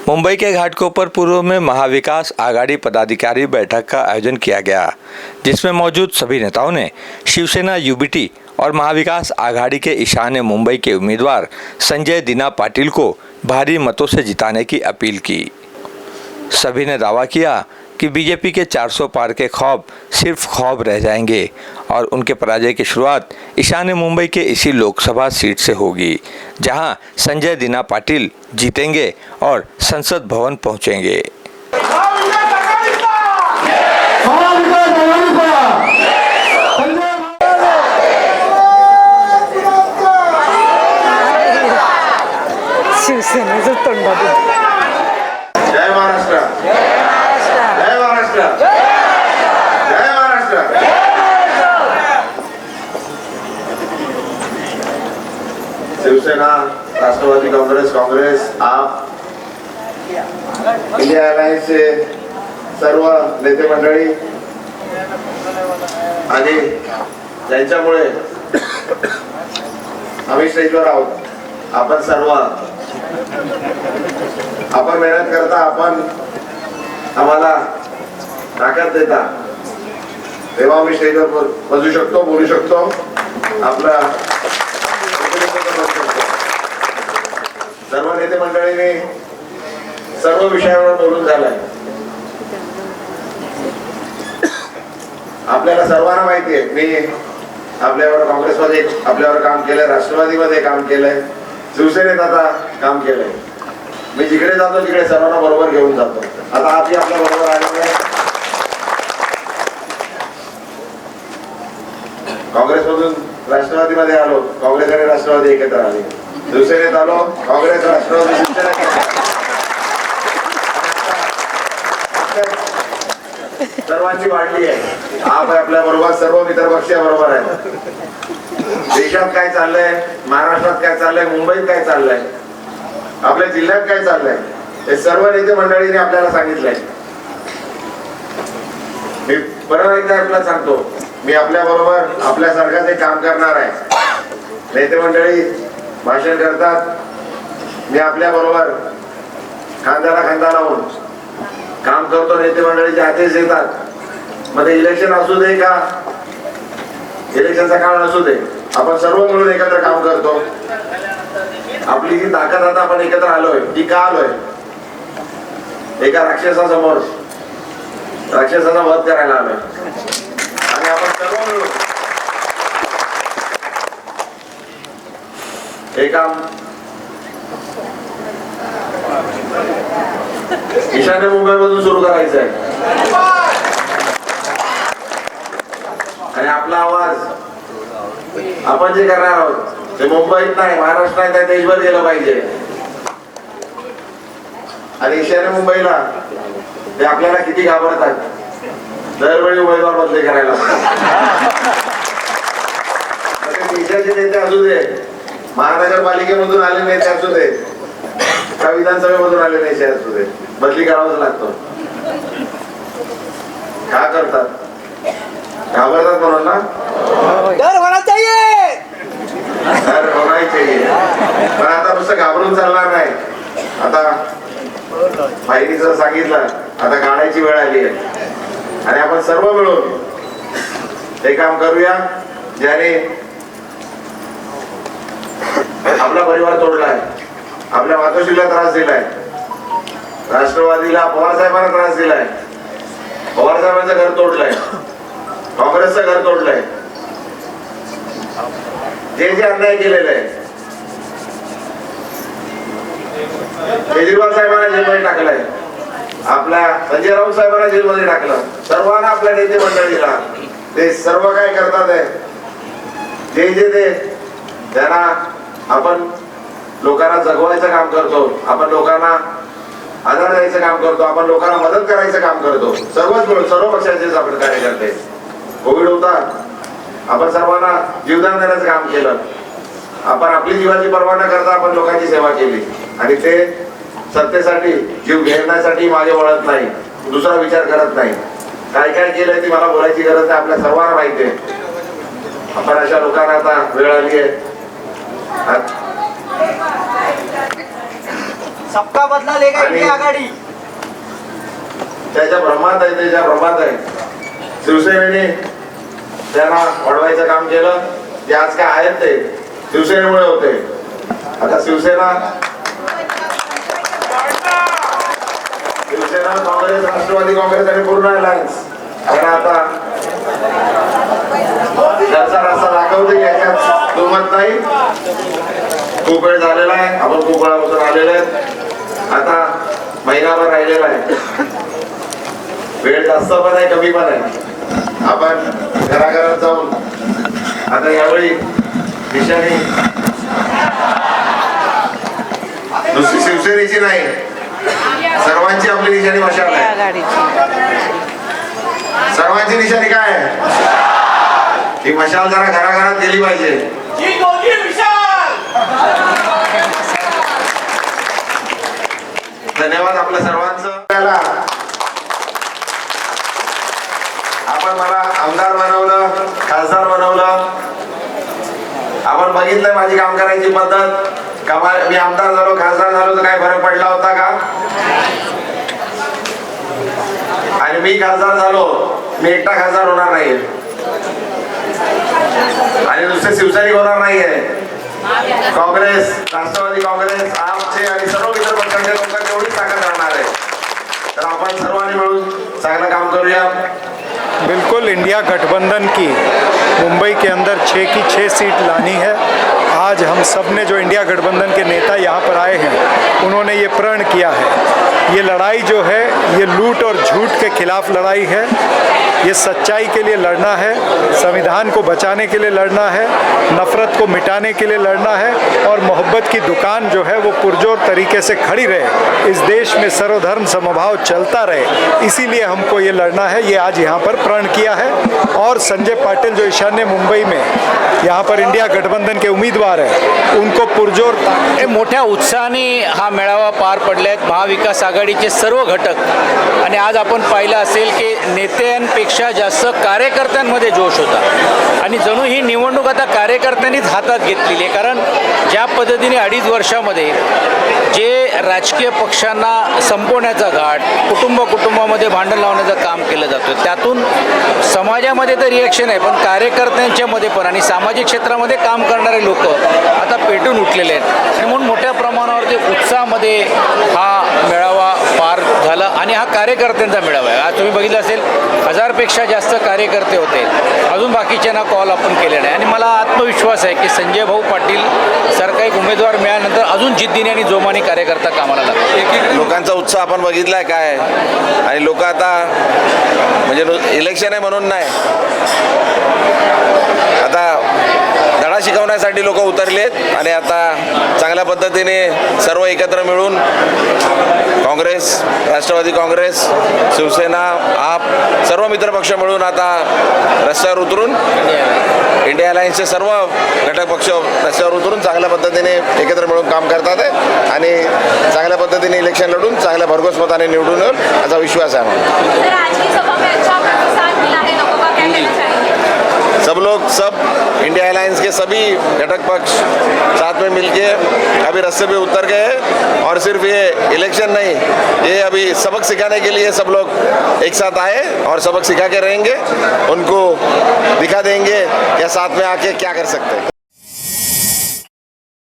मुंबई के घाटकोपर पूर्व में महाविकास आघाड़ी पदाधिकारी बैठक का आयोजन किया गया, जिसमें मौजूद सभी नेताओं ने शिवसेना यूबीटी और महाविकास आघाड़ी के ईशान्य मुंबई के उम्मीदवार संजय दीना पाटिल को भारी मतों से जिताने की अपील की। सभी ने दावा किया कि बीजेपी के 400 पार के ख्वाब सिर्फ ख्वाब रह जाएंगे और उनके पराजय की शुरुआत ईशान्य मुंबई के इसी लोकसभा सीट से होगी, जहां संजय दीना पाटिल जीतेंगे और संसद भवन पहुंचेंगे। शिवसेनेचं तोंडातून जय महाराष्ट्र, जय महाराष्ट्र, जय महाराष्ट्र। शिवसेना, राष्ट्रवादी काँग्रेस, आप इंडिया अलायन्सचे सर्व नेते मंडळी आणि ज्यांच्यामुळे आम्ही स्टेजवर आहोत, आपण सर्व आपण मेहनत करता, आपण आम्हाला ताकद देता, तेव्हा आम्ही स्टेजवर बसू शकतो, बोलू शकतो, आपला सर्व नेते मंडळीने सर्व विषयावर बोलून झालंय। आपल्याला सर्वांना माहिती आहे, मी आपल्यावर काँग्रेसमध्ये आपल्यावर काम केलंय, राष्ट्रवादीमध्ये काम केलंय, शिवसेनेत आता काम केलंय। मी जिकडे जातो तिकडे सर्वांना बरोबर घेऊन जातो। आता आधी आपल्या बरोबर आलेले आहे, काँग्रेसमधून राष्ट्रवादीमध्ये आलो, काँग्रेस आणि राष्ट्रवादी एकत्र आले, शिवसेनेत आलो, काँग्रेस राष्ट्रवादी सर्वांची वाढली आहे। आप आपल्या बरोबर सर्व मित्र पक्ष बरोबर आहेत। देशात काय चाललंय, महाराष्ट्रात काय चाललंय, मुंबईत काय चाललंय, आपल्या जिल्ह्यात काय चाललंय, हे सर्व नेते मंडळीने आपल्याला सांगितलंय। मी परत एकदा आपल्याला सांगतो, मी आपल्या बरोबर आपल्यासारखाच एक काम करणार आहे। नेते मंडळी भाषण करतात, मी आपल्या बरोबर खांद्याला खांदा लावून काम करतो। नेते मंडळीचे आदेश देतात, मध्ये इलेक्शन असू दे का इलेक्शनचा काळ असू दे, आपण सर्व मिळून एकत्र काम करतो। आपली जी ताकद आता आपण एकत्र आलोय, ती का आलोय? एका राक्षसासमोर राक्षसाचा वध करायला आलोय आणि आपण सर्व मिळून हे काम ईशान्य मुंबईमधून सुरू करायचं आहे आणि आपला आवाज आपण जे करणार आहोत ते मुंबईत नाही, महाराष्ट्रात नाही, देशभर गेलं पाहिजे। आणि ईशान्य मुंबईला ते आपल्याला किती घाबरतात, दरवेळी उमेदवार बदली करायला। देशाचे नेते असू दे, महानगरपालिकेमधून आले नेते असू दे, का विधानसभेमधून आले नेते असू दे, बदली करावंच लागतो। का करतात? घाबरतात म्हणून ना? डर होना चाहिए, डर होना ही चाहिए। पण आता नुसतं घाबरून चालणार नाही। आता माहितीचं सांगितलं, आता काढायची वेळ आली आहे आणि आपण सर्व मिळून हे काम करूया, ज्याने आपला परिवार तोडलाय, आपल्या मातोश्रीला त्रास दिलाय, राष्ट्रवादीला पवार साहेबांना त्रास दिलाय, पवार साहेबांचं घर तोडलंय, काँग्रेसचं घर तोडलंय, जे जे अन्याय केलेलं आहे, केजरीवाल साहेबांना जेलमध्ये टाकलंय, आपल्या संजय राऊत साहेबांना जेलमध्ये टाकलं, सर्वांना आपल्या नेते मंडळीला ते सर्व काय करतात आहे, जे जे ते त्यांना आपण लोकांना जगवायचं काम करतो, आपण लोकांना आधार द्यायचं काम करतो, आपण लोकांना मदत करायचं काम करतो। सर्वच मिळून सर्व पक्षाचे आपण कार्यकर्ते, कोविड होता, आपण सर्वांना जीवदान देण्याचं काम केलं, आपण आपली जीवाची पर्वा न करता आपण लोकांची सेवा केली आणि ते सत्तेसाठी जीव घेण्यासाठी मागे वळत नाही, दुसरा विचार करत नाही। काय काय केलंय ती मला बोलायची गरज नाही, आपल्या सर्वांना माहिती आहे। आपण अशा लोकांना आता वेळ आली आहे, सबका बदला लेगा आणि इंडिया आघाडी. त्याच्या भ्रमात आहे, त्याच्या भ्रमात आहे. शिवसेनेने त्यांना वाढवायचं काम केलं. जे आज काय आहेत ते शिवसेनेमुळे होते. आता शिवसेना काँग्रेस, राष्ट्रवादी काँग्रेस आणि पूर्ण अलायन्स आणि आता त्याचा रस्ता दाखवते. याच्यात दुमत नाही. खूप वेळ झालेला आहे. आपण खूप वेळापासून आलेले आहेत. आता महिनाभर राहिलेला आहे. वेळ जास्त पण आहे, कमी पण आहे. आपण घराघरात जाऊन आता यावेळी निशाणी नुसती शिवसेनेची नाही, सर्वांची आपली निशाणी मशाल आहे. सर्वांची निशाणी काय आहे? ही मशाल जरा घराघरात गेली पाहिजे. धन्यवाद आपल्या सर्वांचं. आपण मला आमदार बनवलं, खासदार बनवलं. आपण बघितलंय माझी काम करायची पद्धत. मी आमदार झालो, खासदार झालो तर काय फरक पडला होता का? आणि मी खासदार झालो, मी एकटा खासदार होणार नाहीये आणि नुसते शिवसैनिक होणार नाहीये. काँग्रेस, राष्ट्रवादी काँग्रेस, आपचे आणि सर्व मित्र पक्षांच्या लोकांची एवढीच ताकद राहणार आहे. तर आपण सर्वांनी मिळून चांगलं काम करूया. बिल्कुल इंडिया गठबंधन की मुंबई के अंदर 6 की 6 सीट लानी है. आज हम सब ने जो इंडिया गठबंधन के नेता यहाँ पर आए हैं उन्होंने ये प्रण किया है. ये लड़ाई जो है ये लूट और झूठ के खिलाफ लड़ाई है. ये सच्चाई के लिए लड़ना है, संविधान को बचाने के लिए लड़ना है, नफरत को मिटाने के लिए लड़ना है और मोहब्बत की दुकान जो है वो पुरजोर तरीके से खड़ी रहे. इस देश में सर्वधर्म समभाव चलता रहे, इसीलिए हमको ये लड़ना है. ये आज यहाँ पर प्रण किया है. और संजय पाटिल जो ईशान्य मुंबई में यहाँ पर इंडिया गठबंधन के उम्मीदवार है उनको पुरजोर मोठ्या उत्साहाने हा मेळावा पार पडले आहेत महाविकास आघाडीचे सर्व घटक. आणि आज आपण पाहिलं असेल की नेत्यांपेक्षा जास्त कार्यकर्त्यांमध्ये जोश होता आणि जणू ही निवडणूक आता कार्यकर्त्यांनीच हातात घेतलेली आहे. कारण ज्या पद्धतीने 2.5 वर्षामध्ये जे राजकीय पक्षांना संपवण्याचा घाट, कुटुंबामध्ये भांडण लावण्याचं काम केलं जातं, त्यातून समाजामध्ये तर रिॲक्शन आहे, पण कार्यकर्त्यांच्यामध्ये पण आणि सामाजिक क्षेत्रामध्ये काम करणारे लोक आता पेटून उठलेले आहेत. आणि म्हणून मोठ्या प्रमाणावरती उत्साहामध्ये हा मेळावा पार झाला आणि हा कार्यकर्त्यांचा मेळावा आहे. आज तुम्ही बघितलं असेल 1000पेक्षा जास्त कार्यकर्ते होते. अजून बाकीच्यांना कॉल आपण केले नाही आणि मला आत्मविश्वास आहे की संजय भाऊ पाटील सारखा एक उमेदवार मिळाल्यानंतर अजून जिद्दीने आणि जोमाने कार्यकर्ता कामाला लागतात. लोकांचा उत्साह आपण बघितलाय काय आणि लोक आता म्हणजे इलेक्शन आहे म्हणून नाही, आता धडा शिकवण्यासाठी लोक उतरलेत आणि आता चांगल्या पद्धतीने सर्व एकत्र मिळून काँग्रेस, राष्ट्रवादी काँग्रेस, शिवसेना, आप सर्व मित्रपक्ष मिळून आता रस्त्यावर उतरून इंडिया अलायन्सचे सर्व घटक पक्ष रस्त्यावर उतरून चांगल्या पद्धतीने एकत्र मिळून काम करतात आहेत आणि चांगल्या पद्धतीने इलेक्शन लढून चांगल्या भरघोस मताने निवडून येईल असा विश्वास आहे सब लोग, सब इंडिया अलायंस के सभी घटक पक्ष साथ में मिलके अभी रास्ते पे उतर गए और सिर्फ ये इलेक्शन नहीं, ये अभी सबक सिखाने के लिए सब लोग एक साथ आए और सबक सिखा के रहेंगे. उनको दिखा देंगे कि साथ में आके क्या कर सकते हैं.